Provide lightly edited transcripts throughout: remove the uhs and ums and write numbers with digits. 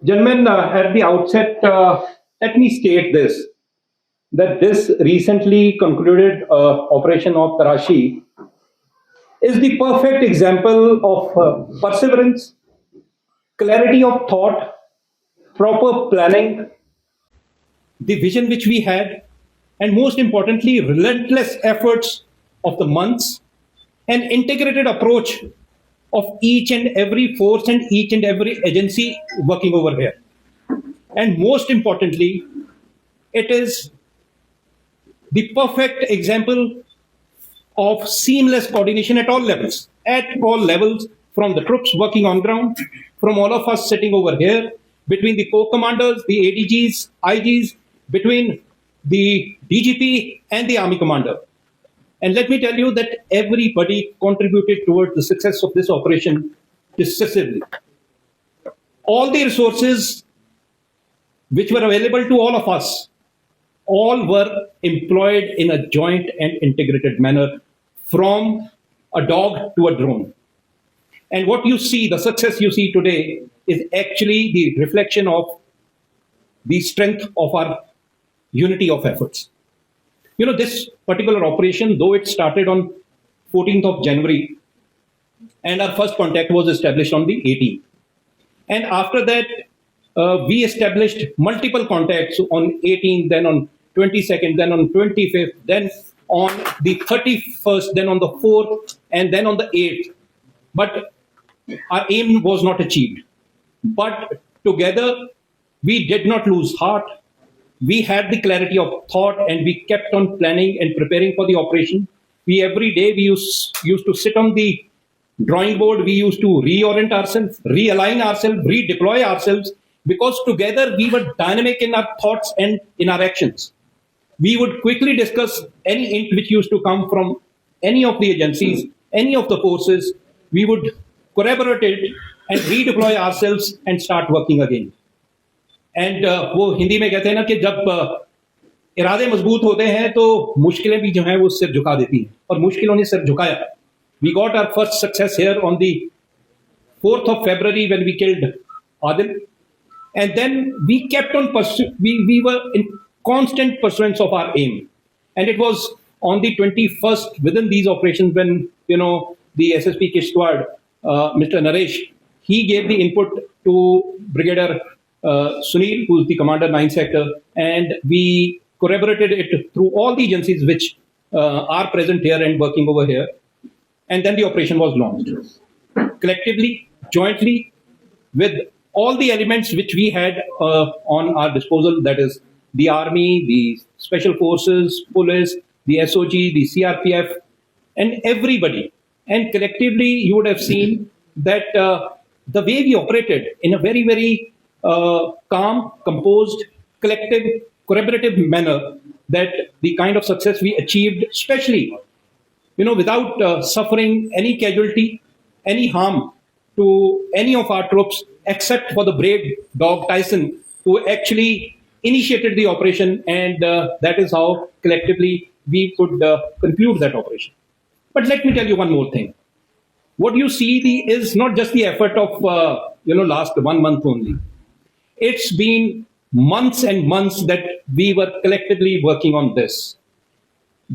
Gentlemen, at the outset, let me state this that this recently concluded operation of Tarashi is the perfect example of perseverance, clarity of thought, proper planning, the vision which we had, and most importantly, relentless efforts of the months, an integrated approach of each and every force and each and every agency working over here. And most importantly, it is the perfect example of seamless coordination at all levels, from the troops working on ground, from all of us sitting over here, between the co-commanders, the ADGs, IGs, between the DGP and the army commander. And let me tell you that everybody contributed towards the success of this operation decisively. All the resources which were available to all of us, all were employed in a joint and integrated manner, from a dog to a drone. And what you see, the success you see today, is actually the reflection of the strength of our unity of efforts. You know, this particular operation, though it started on 14th of January, and our first contact was established on the 18th. And after that, we established multiple contacts on 18th, then on 22nd, then on 25th, then on the 31st, then on the 4th, and then on the 8th. But our aim was not achieved. But together, we did not lose heart. We had the clarity of thought, and we kept on planning and preparing for the operation. Every day we used to sit on the drawing board. We used to reorient ourselves, realign ourselves, redeploy ourselves, because together we were dynamic in our thoughts and in our actions. We would quickly discuss any hint which used to come from any of the agencies, any of the forces. We would corroborate it and redeploy ourselves and start working again. And वो हिंदी में कहते हैं ना कि जब इरादे मजबूत होते हैं तो मुश्किलें भी जो हैं वो सिर झुका देती हैं, और मुश्किलों ने सिर झुकाया. We got our first success here on the 4th of February when we killed Adil, and then we kept on we were in constant pursuance of our aim, and it was on the 21st within these operations when the SSP Kishtwar, Mr. Naresh, he gave the input to Brigadier Sunil, who's the commander 9th sector, and we corroborated it through all the agencies which are present here and working over here. And then the operation was launched collectively, jointly, with all the elements which we had on our disposal, that is the army, the special forces, police, the SOG, the CRPF, and everybody. And collectively, you would have seen that the way we operated in a very, very calm, composed, collective, collaborative manner, that the kind of success we achieved, especially, without suffering any casualty, any harm to any of our troops, except for the brave dog Tyson, who actually initiated the operation, and that is how collectively we could conclude that operation. But let me tell you one more thing. What you see is not just the effort of last 1 month only. It's been months and months that we were collectively working on this.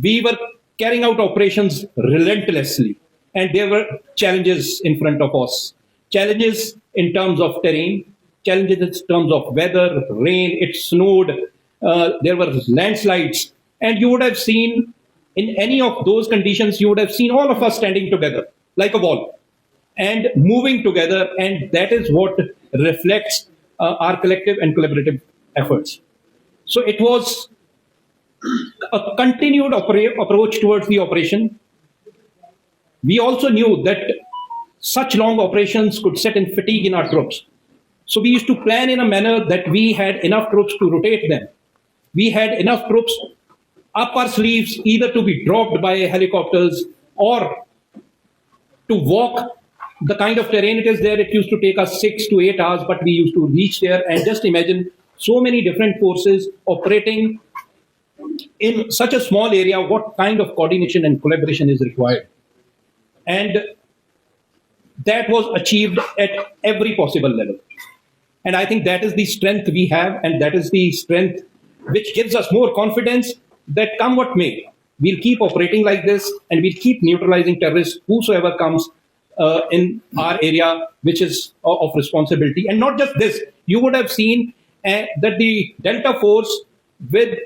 We were carrying out operations relentlessly, and there were challenges in front of us. Challenges in terms of terrain, challenges in terms of weather, rain, it snowed, there were landslides, and you would have seen in any of those conditions, you would have seen all of us standing together like a wall and moving together, and that is what reflects our collective and collaborative efforts. So it was a continued approach towards the operation. We also knew that such long operations could set in fatigue in our troops. So we used to plan in a manner that we had enough troops to rotate them. We had enough troops up our sleeves, either to be dropped by helicopters or to walk the kind of terrain it is there. It used to take us 6 to 8 hours, but we used to reach there. And just imagine so many different forces operating in such a small area, what kind of coordination and collaboration is required. And that was achieved at every possible level. And I think that is the strength we have, and that is the strength which gives us more confidence that come what may, we'll keep operating like this and we'll keep neutralizing terrorists, whosoever comes in our area, which is of responsibility. And not just this, you would have seen that the Delta Force, with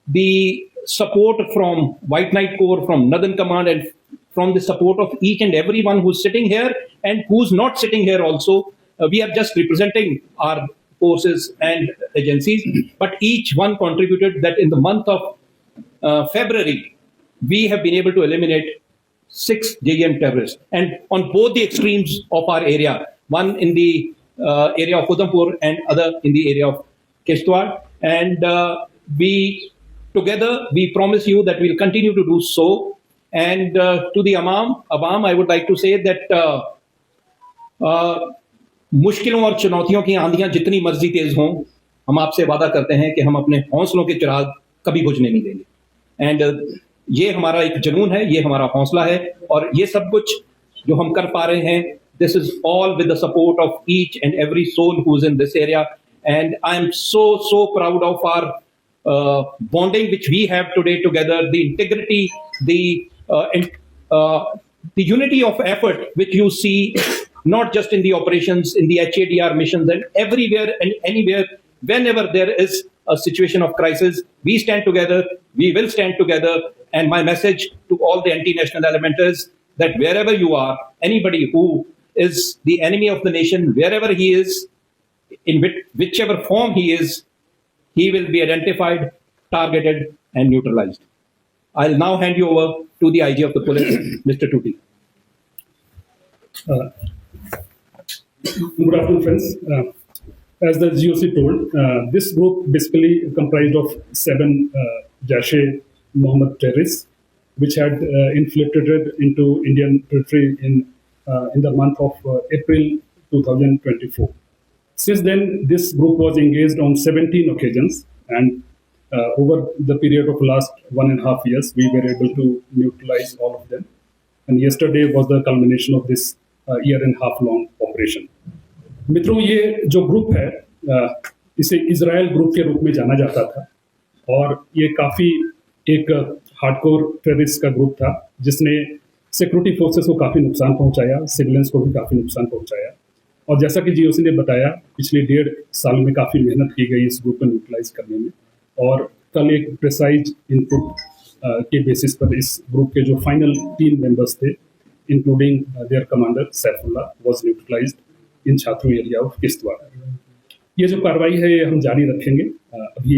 the support from White Knight Corps, from Northern Command, and from the support of each and everyone who's sitting here and who's not sitting here also, we are just representing our forces and agencies, but each one contributed that in the month of February, we have been able to eliminate 6 JM terrorists, and on both the extremes of our area, one in the area of Udhampur and other in the area of Kishtwar. And we together, we promise you that we'll continue to do so. And to the Awam, I would like to say that मुश्किलों और चुनौतियों की आंधियां जितनी मर्जी तेज हों, हम आपसे वादा करते हैं कि हम अपने हौसलों के चिराग कभी बुझने नहीं देंगे। एंड ये हमारा एक जुनून है, ये हमारा हौसला है, और ये सब कुछ जो हम कर पा रहे हैं, this is all with the support of each and every soul who's in this area. And I'm so proud of our bonding which we have today together, the integrity, the unity of effort which you see not just in the operations, in the HADR missions, and everywhere and anywhere, whenever there is a situation of crisis, we stand together, we will stand together. And my message to all the anti-national elementals, that wherever you are, anybody who is the enemy of the nation, wherever he is, in whichever form he is, he will be identified, targeted, and neutralized. I'll now hand you over to the IG of the police, Mr. Tuti. Good afternoon, friends. As the GOC told, this group basically comprised of 7 Jaish-e-Mohammed terrorists, which had infiltrated into Indian territory in the month of April 2024. Since then, this group was engaged on 17 occasions, and over the period of last 1.5 years, we were able to neutralize all of them. And yesterday was the culmination of this year-and-a-half long operation. मित्रों, ये जो group है इसे Israel group के रूप में जाना जाता था, और ये काफ़ी एक हार्डकोर टेररिस्ट का ग्रुप था जिसने सिक्योरिटी फोर्सेस को काफ़ी नुकसान पहुंचाया, सिविलियंस को भी काफ़ी नुकसान पहुंचाया। और जैसा कि जीओसी ने बताया, पिछले 1.5 साल में काफ़ी मेहनत की गई इस ग्रुप को न्यूट्रलाइज करने में, और कल एक प्रिसाइज इनपुट के बेसिस पर इस ग्रुप के जो फाइनल 3 मेंबर्स थे, including their commander Saifullah, was neutralized in Chhatru area of Kishtwar. ये जो कार्रवाई है ये हम जारी रखेंगे। अभी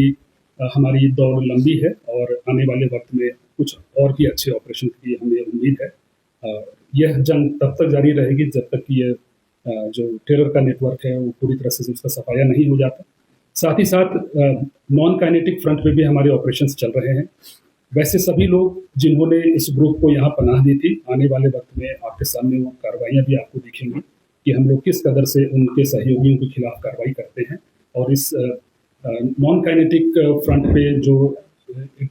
हमारी दौड़ लंबी है और आने वाले वक्त में कुछ और भी अच्छे ऑपरेशन की हमें उम्मीद है। यह जंग तब तक जारी रहेगी जब तक कि ये जो टेरर का नेटवर्क है वो पूरी तरह से उसका सफाया नहीं हो जाता। साथ ही साथ नॉन काइनेटिक फ्रंट पे भी हमारे ऑपरेशंस चल रहे हैं। वैसे सभी लोग जिन्होंने इस ग्रुप को यहाँ पनाह दी थी, आने वाले वक्त में आपके सामने वो कार्रवाइयाँ भी आपको दिखेंगी कि हम लोग किस कदर से उनके सहयोगियों के खिलाफ कार्रवाई करते हैं, और इस नॉन काइनेटिक फ्रंट पे जो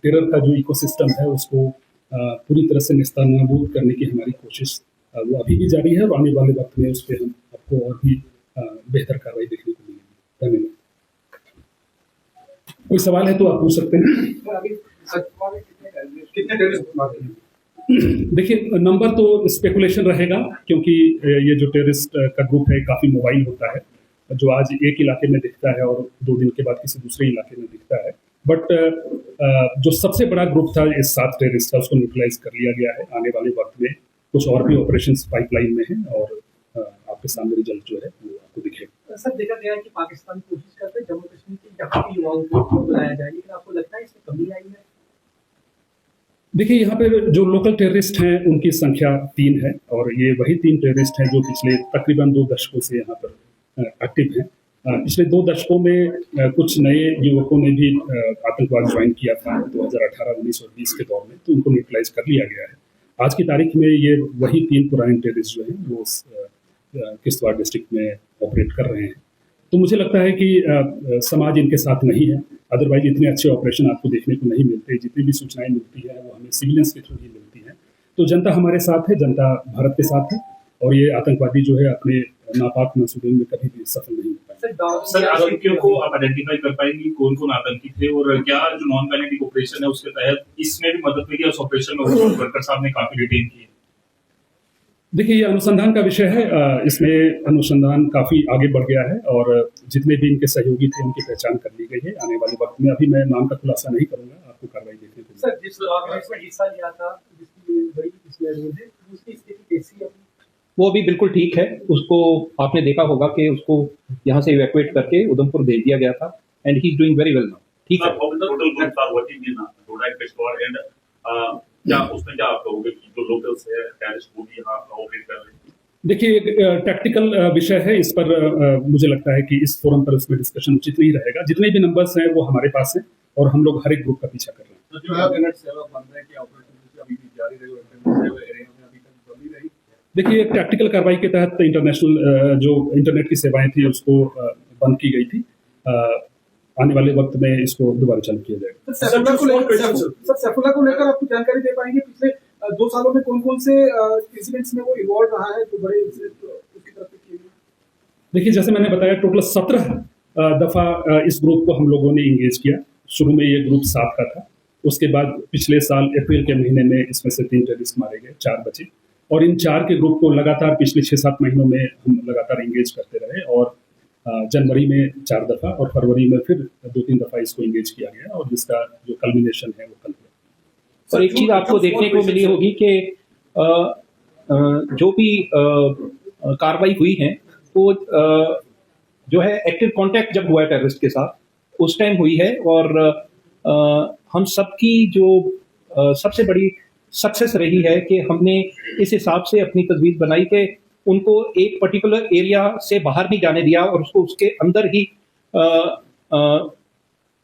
टेरर का जो इकोसिस्टम है उसको पूरी तरह से नेस्तनाबूद करने की हमारी कोशिश वो अभी भी जारी है, और आने वाले वक्त में उस पर हम आपको और भी बेहतर कार्रवाई देखने को मिलेगी। धन्यवाद। कोई सवाल है तो आप पूछ सकते हैं। देखिए, नंबर तो स्पेकुलेशन रहेगा, क्योंकि ये जो टेररिस्ट का ग्रुप है काफ़ी मोबाइल होता है, जो आज एक इलाके में दिखता है और 2 दिन के बाद किसी दूसरे इलाके में दिखता है। बट जो सबसे बड़ा ग्रुप था इस 7 टेररिस्ट का, उसको न्यूट्रलाइज कर लिया गया है। आने वाले वक्त में कुछ और भी ऑपरेशंस पाइपलाइन में हैं, और आपके सामने रिजल्ट जो है वो आपको दिखेगा। सर, देखा गया है कि पाकिस्तान कोशिश करते हैं जम्मू कश्मीर के यहाँ के युवाओं को बुलाया जाए, लेकिन आपको लगता है इसमें कमी आई है? देखिए, यहाँ पे जो लोकल टेररिस्ट हैं उनकी संख्या 3 है, और ये वही 3 टेररिस्ट हैं जो पिछले तकरीबन 2 दशकों से यहाँ पर एक्टिव हैं। पिछले 2 दशकों में कुछ नए युवकों ने भी आतंकवाद ज्वाइन किया था 2018, 19 और 20 के दौर में, तो उनको न्यूट्रलाइज कर लिया गया है। आज की तारीख में ये वही 3 पुराने टेररिस्ट जो हैं वो किश्तवाड़ डिस्ट्रिक्ट में ऑपरेट कर रहे हैं। तो मुझे लगता है कि समाज इनके साथ नहीं है, अदरवाइज इतने अच्छे ऑपरेशन आपको देखने को नहीं मिलते। जितनी भी सूचनाएं मिलती हैं वो हमें सिविलियंस के थ्रू ही मिलती हैं। तो जनता हमारे साथ है, जनता भारत के साथ है, और ये आतंकवादी जो है अपने नापाक मंसूबे में कभी भी सफल नहीं हो पाए। सर आतंकियों को आप आइडेंटिफाई कर पाएंगे कौन कौन आतंकी थे और क्या जो नॉन काइनेटिक ऑपरेशन है उसके तहत इसमें भी मदद मिली उस ऑपरेशन में वर्कर साहब ने काफी डिटेन किए? देखिए, ये अनुसंधान का विषय है। इसमें अनुसंधान काफ़ी आगे बढ़ गया है और जितने भी इनके सहयोगी थे उनकी पहचान कर ली गई है। आने वाले वक्त में अभी मैं नाम का खुलासा नहीं करूंगा, आपको कार्रवाई देखने को सर जिस ऑर्गेनाइजेशन में हिस्सा लिया था जिसकी बड़ी इसमें रोल है उसकी स्थिति कैसी है? वो अभी बिल्कुल ठीक है। उसको आपने देखा होगा कि उसको यहाँ से इवैक्यूएट करके उधमपुर भेज दिया गया था and he is doing very well now. ठीक है। Total group are working in Doda Kishtwar and क्या उसमें क्या आप कहोगे कि जो लोकल्स है टेररिस्ट वो भी यहाँ ऑपरेट कर रहे हैं? देखिए, टैक्टिकल विषय है। इस पर मुझे लगता है कि इस फोरम पर उसमें डिस्कशन उचित नहीं रहेगा। जितने भी नंबर्स हैं वो हमारे पास हैं और हम लोग हर एक ग्रुप का पीछा कर रहे हैं। तो जो इंटरनेट सेवा बंद है कि ऑपरेशन अभी भी जारी रही और इंटरनेट सेवा एरिया में अभी तक बंद ही रही? देखिए, टैक्टिकल कार्रवाई के तहत इंटरनेशनल जो इंटरनेट की सेवाएं थी उसको बंद की गई थी। आने वाले वक्त में इसको दोबारा चालू किया जाएगा। सैफुल्लाह को लेकर आपको जानकारी दे पाएंगे पिछले 2 सालों में कौन कौन से इंसिडेंट्स में वो इन्वॉल्व रहा है जो बड़े इंसिडेंट उसकी तरफ से किए गए? देखिए, जैसे मैंने बताया, टोटल 17 दफा इस ग्रुप को हम लोगों ने इंगेज किया। शुरू में ये ग्रुप 7 का था। उसके बाद पिछले साल अप्रैल के महीने में इसमें से 3 टेररिस्ट मारे गए, 4 बचे और इन 4 के ग्रुप को लगातार पिछले 6-7 महीनों में हम लगातार इंगेज करते रहे और जनवरी में 4 दफा और फरवरी में फिर 2-3 दफा इसको इंगेज किया गया और जिसका जो कल्मिनेशन है वो कल हुआ। और एक चीज आपको देखने को मिली होगी कि जो भी कार्रवाई हुई है वो जो है एक्टिव कांटेक्ट जब हुआ है टेररिस्ट के साथ उस टाइम हुई है और हम सबकी जो सबसे बड़ी सक्सेस रही है कि हमने इस हिसाब से अपनी तजवीज़ बनाई कि उनको एक पर्टिकुलर एरिया से बाहर नहीं जाने दिया और उसको उसके अंदर ही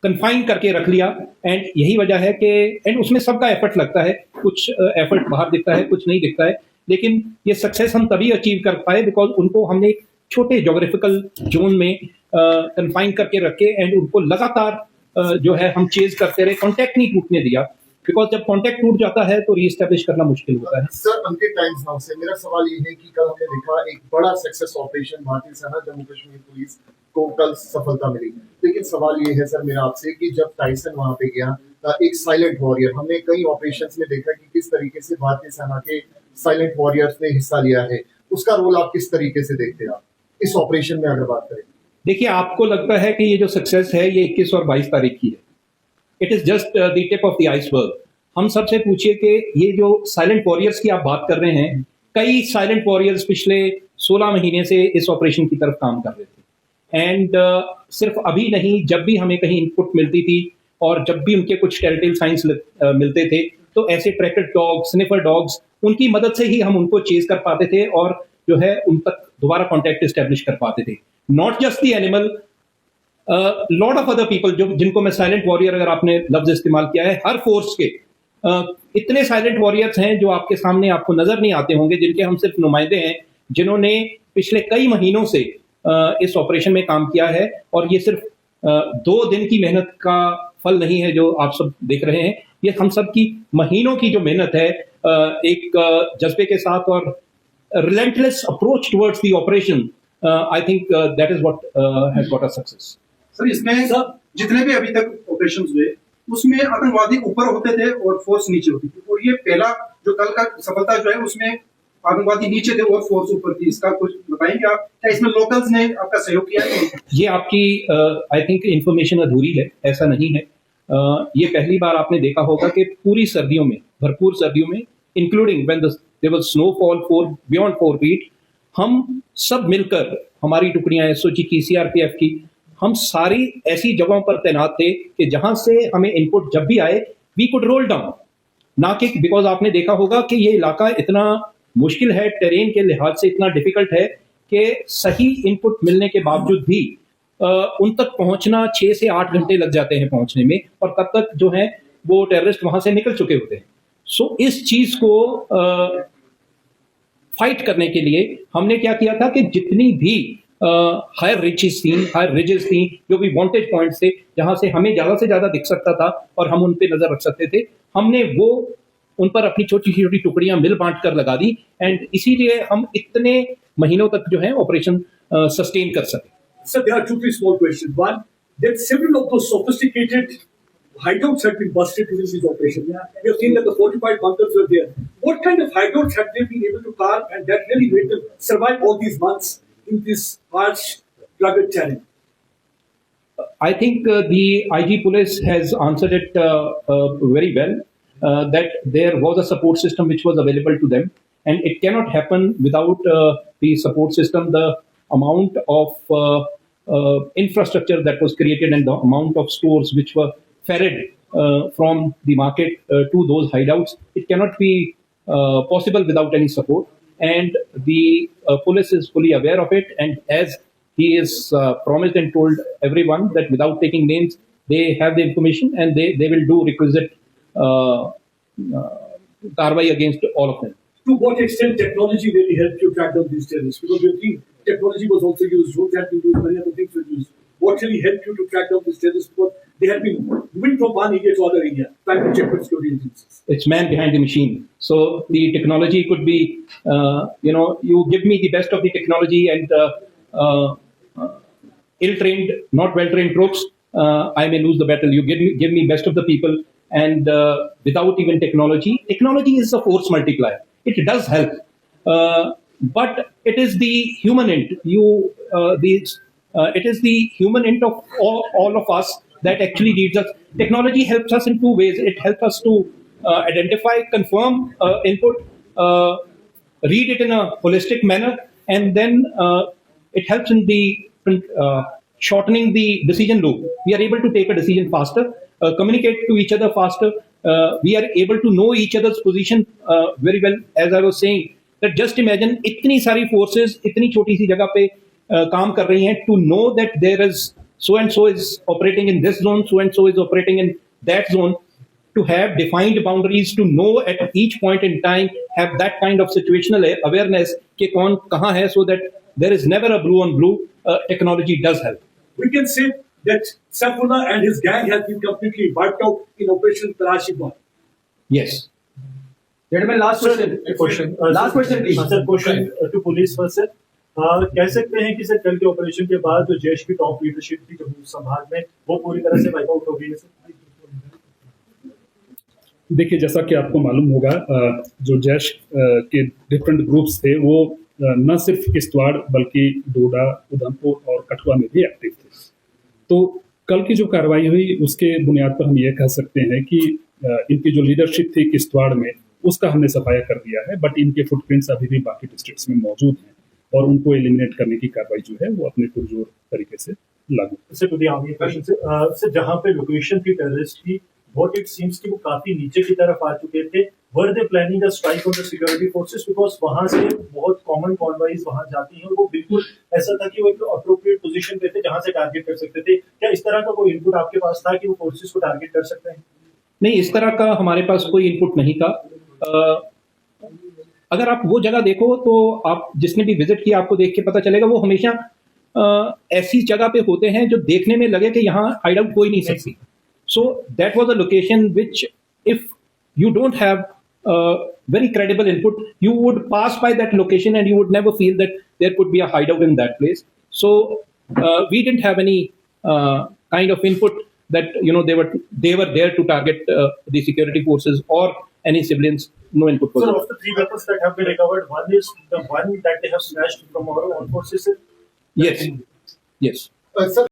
कन्फाइन करके रख लिया। एंड यही वजह है कि एंड उसमें सबका एफर्ट लगता है, कुछ एफर्ट बाहर दिखता है, कुछ नहीं दिखता है, लेकिन ये सक्सेस हम तभी अचीव कर पाए बिकॉज उनको हमने एक छोटे जोग्राफिकल जोन में कन्फाइन करके रखे एंड उनको लगातार जो है हम चेज करते रहे, कॉन्टैक्ट नहीं टूटने दिया बिकॉज जब कॉन्टैक्ट टूट जाता है तो रीस्टैब्लिश करना मुश्किल होता है। सर, अंकित टाइम्स नाउ से मेरा सवाल ये है कि कल हमने देखा एक बड़ा सक्सेस ऑपरेशन भारतीय सेना जम्मू कश्मीर पुलिस को कल सफलता मिली, लेकिन सवाल ये है सर मेरा आपसे कि जब टाइसन वहां पे गया एक साइलेंट वॉरियर, हमने कई ऑपरेशंस में देखा कि किस तरीके से भारतीय सेना के साइलेंट वॉरियर्स ने हिस्सा लिया है, उसका रोल आप किस तरीके से देखते हैं आप इस ऑपरेशन में अगर बात करें? देखिए, आपको लगता है कि ये जो सक्सेस है ये 21 और 22 तारीख की है, it is just the tip of the iceberg. हम सबसे पूछिए कि ये जो साइलेंट वॉरियर्स की आप बात कर रहे हैं, कई साइलेंट वॉरियर्स पिछले 16 महीने से इस ऑपरेशन की तरफ काम कर रहे थे एंड सिर्फ अभी नहीं, जब भी हमें कहीं इनपुट मिलती थी और जब भी उनके कुछ टेरिटरी साइंस मिलते थे तो ऐसे ट्रैकर डॉग्स, स्निफर डॉग्स, उनकी मदद से ही हम उनको चेज कर पाते थे और जो है उन तक दोबारा कॉन्टैक्ट एस्टेब्लिश कर पाते थे। Not just the animal, lot of other people जो जिनको मैं साइलेंट वॉरियर अगर आपने लफ्ज इस्तेमाल किया है, हर फोर्स के इतने साइलेंट वॉरियर्स हैं जो आपके सामने आपको नजर नहीं आते होंगे, जिनके हम सिर्फ नुमाइंदे हैं, जिन्होंने पिछले कई महीनों से इस ऑपरेशन में काम किया है और ये सिर्फ 2 दिन की मेहनत का फल नहीं है जो आप सब देख रहे हैं, ये हम सब की महीनों की जो मेहनत है एक जज्बे के साथ और relentless approach towards the operation, I think that is what has got us success. Sir, इसमें जितने भी अभी तक ऑपरेशंस हुए उसमें आतंकवादी ऊपर होते थे और फोर्स नीचे होती थी, और ये पहला जो कल का सफलता जो है उसमें आतंकवादी नीचे थे और फोर्स ऊपर थी, इसका कुछ बताएंगे आप? क्या इसमें लोकल्स ने आपका सहयोग किया है? ये आपकी आई थिंक इंफॉर्मेशन अधूरी है, ऐसा नहीं है। ये पहली बार आपने देखा होगा कि पूरी सर्दियों में, भरपूर सर्दियों में, including when there was snowfall beyond 4 feet, हम सब मिलकर, हमारी टुकड़ियां एसओजी की, सीआरपीएफ की, हम सारी ऐसी जगहों पर तैनात थे कि जहां से हमें इनपुट जब भी आए वी कुड रोल डाउन, ना कि बिकॉज आपने देखा होगा कि ये इलाका इतना मुश्किल है, टेरेन के लिहाज से इतना डिफिकल्ट है कि सही इनपुट मिलने के बावजूद भी उन तक पहुंचना 6 से 8 घंटे लग जाते हैं पहुंचने में, और तब तक जो है वो टेररिस्ट वहां से निकल चुके होते हैं। सो इस चीज को फाइट करने के लिए हमने क्या किया था कि जितनी भी हायर रिचेस थी, हायर रिजेस थी, जो भी वांटेज पॉइंट्स थे जहां से हमें ज्यादा से ज्यादा दिख सकता था और हम उन पे नजर रख सकते थे, हमने वो उन पर अपनी छोटी छोटी टुकड़ियां मिल बांट कर लगा दी एंड इसीलिए हम इतने महीनों तक जो है ऑपरेशन सस्टेन कर सके। So there are two, three small questions. One, that several of those sophisticated hideouts have been busted during this operation. We have seen that the fortified bunkers were there. What kind of hideouts have they been able to carve, and that really made them survive all these months in this harsh, rugged terrain? I think the IG police has answered it very well. That there was a support system which was available to them, and it cannot happen without the support system. The amount of infrastructure that was created and the amount of stores which were ferried from the market to those hideouts, it cannot be possible without any support. And the police is fully aware of it, and as he is promised and told everyone that without taking names, they have the information and they will do requisite karwai against all of them. To what extent technology really helped you track down these terrorists? Because we have seen technology was also used, drones had been used, many other things were used. What really helped you to track down these terrorists? Because they had been moving from one area to other area, trying to check with security agencies. It's man behind the machine. So the technology could be, you give me the best of the technology and ill-trained, not well-trained troops, I may lose the battle. You give me best of the people, and without even technology is a force multiplier. It does help, but it is the human int. It is the human int of all of us that actually leads us. Technology helps us in two ways. It helps us to identify, confirm input, read it in a holistic manner, and then it helps in the shortening the decision loop. We are able to take a decision faster, communicate to each other faster. We are able to know each other's position very well. As I was saying, that just imagine इतनी सारी forces इतनी छोटी सी जगह पे काम कर रही हैं, to know that there is so and so is operating in this zone, so and so is operating in that zone, to have defined boundaries, to know at each point in time, have that kind of situational awareness कि कौन कहाँ है, so that there is never a blue on blue. Technology does help. We can say that Saifullah and his gang has been completely wiped out in Operation Tarashi 1. Yes. Gentlemen, last question. Last question, please. Sir question to police पर sir कह सकते हैं कि sir कल के operation के बाद जो जैश की टॉप लीडरशिप थी जम्मू संभाग में वो पूरी तरह से वाइप आउट हो गई है सर? देखिए, जैसा कि आपको मालूम होगा, जो जैश के डिफरेंट ग्रुप्स थे वो न सिर्फ किश्तवाड़ बल्कि डोडा, उधमपुर और कठुआ में भी एक्टिव थे। तो कल की जो कार्रवाई हुई उसके बुनियाद पर हम ये कह सकते हैं कि इनकी जो लीडरशिप थी किश्तवाड़ में उसका हमने सफाया कर दिया है, बट इनके फुटप्रिंट्स अभी भी बाकी डिस्ट्रिक्ट्स में मौजूद हैं और उनको एलिमिनेट करने की कार्रवाई जो है वो अपने पुरजोर तरीके से लागू। Sir to the army question sir जहां पे लोकेशन थी टेररिस्ट की, व्हाट इट सीम्स कि वो काफी नीचे की तरफ आ चुके थे। Were they planning a strike on the security forces because वहां से बहुत कॉमन कॉन्वॉइज वहां जाती हैं और वो बिल्कुल ऐसा था कि वो एक अप्रोप्रिएट पोजीशन पे थे जहां से टारगेट कर सकते थे। क्या इस तरह का कोई इनपुट आपके पास था कि वो फोर्सेस को टारगेट कर सकते हैं? नहीं, इस तरह का हमारे पास कोई इनपुट नहीं था। अगर आप वो जगह देखो तो आप जिसने भी विजिट किया आपको देख के पता चलेगा वो हमेशा ऐसी जगह पे होते हैं जो देखने में लगे कि यहाँ हाइड आउट कोई नहीं सकती। So that was a location which if you don't have very credible input, you would pass by that location and you would never feel that there could be a hideout in that place. So we didn't have any kind of input that they were there to target the security forces or any civilians. No input was Sir, there. of the 3 weapons that have been recovered, one is the one that they have snatched from our own forces. Yes. Sir,